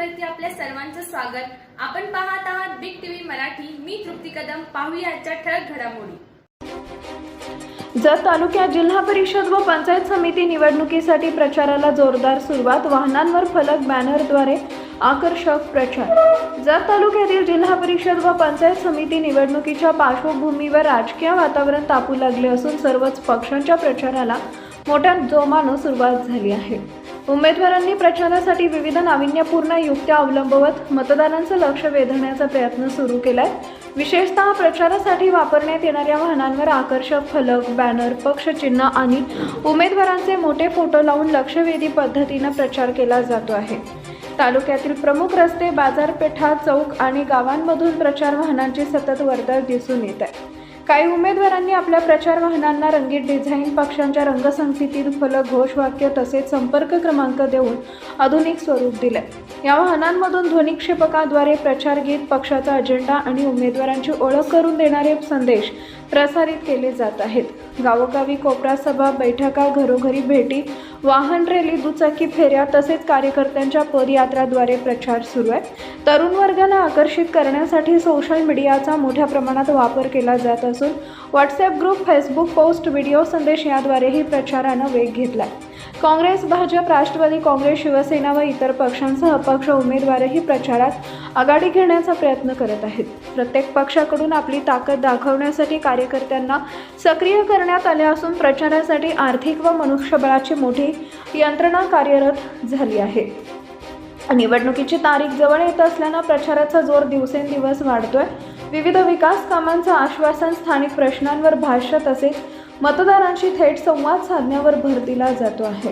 चॅनलवरती आपल्या सर्वांचं स्वागत। आपण पाहत आहात बिग टीव्ही मराठी। मी तृप्ती कदम। पाहूया आजच्या ठळक घडामोडी। जत तालुक्यात जिल्हा परिषद व पंचायत समिती निवडणुकीसाठी प्रचाराला जोरदार सुरुवात। वाहनांवर फलक बॅनरद्वारे आकर्षक प्रचार। जत तालुक्यातील जिल्हा परिषद व पंचायत समिती निवडणुकीच्या पार्श्वभूमीवर राजकीय वातावरण तापू लागले असून सर्वच पक्षांच्या प्रचाराला मोठ्या जोमाने सुरुवात झाली आहे। उमेदवारांनी प्रचारासाठी विविध नाविन्यपूर्ण युक्त्या अवलंबवत मतदारांचं लक्ष वेधण्याचा प्रयत्न सुरू केलाय। विशेषतः प्रचारासाठी वापरण्यात येणाऱ्या वाहनांवर आकर्षक फलक, बॅनर, पक्षचिन्ह आणि उमेदवारांचे मोठे फोटो लावून लक्षवेधी पद्धतीने प्रचार केला जातो आहे। तालुक्यातील प्रमुख रस्ते, बाजारपेठा, चौक आणि गावांमधून प्रचार वाहनांची सतत वर्दळ दिसून येत आहे। काही उमेदवारांनी आपल्या प्रचार वाहनांना रंगीत डिझाईन, पक्षांच्या रंगसंगतीतील फलक, घोषवाक्य तसेच संपर्क क्रमांक देऊन आधुनिक स्वरूप दिले। या वाहनांमधून ध्वनिक्षेपकाद्वारे प्रचार गीत, पक्षाचा अजेंडा आणि उमेदवारांची ओळख करून देणारे संदेश प्रसारित केले जात आहेत। गावोगावी कोपरा सभा, बैठका, घरोघरी भेटी, वाहन रॅली, दुचाकी फेऱ्या तसेच कार्यकर्त्यांच्या पदयात्राद्वारे प्रचार सुरू आहे। तरुण वर्गाला आकर्षित करण्यासाठी सोशल मीडियाचा मोठ्या प्रमाणात वापर केला जात असून WhatsApp group, Facebook post, video संदेश याद्वारेही प्रचारानं वेग घेतला। काँग्रेस, भाजप, राष्ट्रवादी काँग्रेस, शिवसेना व इतर पक्षांसह अपक्ष उमेदवारही प्रचारात आघाडी घेण्याचा प्रयत्न करत आहेत। प्रत्येक पक्षाकडून आपली ताकद दाखवण्यासाठी कार्यकर्त्यांना सक्रिय करण्यात आले असून प्रचारासाठी आर्थिक व मनुष्यबळाची मोठी यंत्रणा कार्यरत झाली आहे। निवडणुकीची तारीख जवळ येत असल्याने प्रचाराचा जोर दिवसेंदिवस वाढतोय। विविध विकास कामांचं आश्वासन, स्थानिक प्रश्नांवर भाष्य तसेच मतदारांशी थेट संवाद साधण्यावर भर दिला जातो आहे।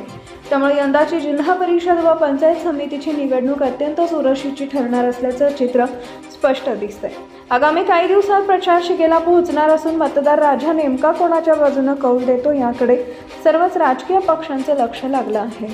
त्यामुळे यंदाची जिल्हा परिषद व पंचायत समितीची निवडणूक अत्यंत चुरशीची ठरणार असल्याचं चित्र स्पष्ट दिसतंय। आगामी काही दिवसात प्रचार शिगेला पोहोचणार असून मतदार राजा नेमका कोणाच्या बाजूने कौल देतो याकडे सर्वच राजकीय पक्षांचे लक्ष लागलं आहे।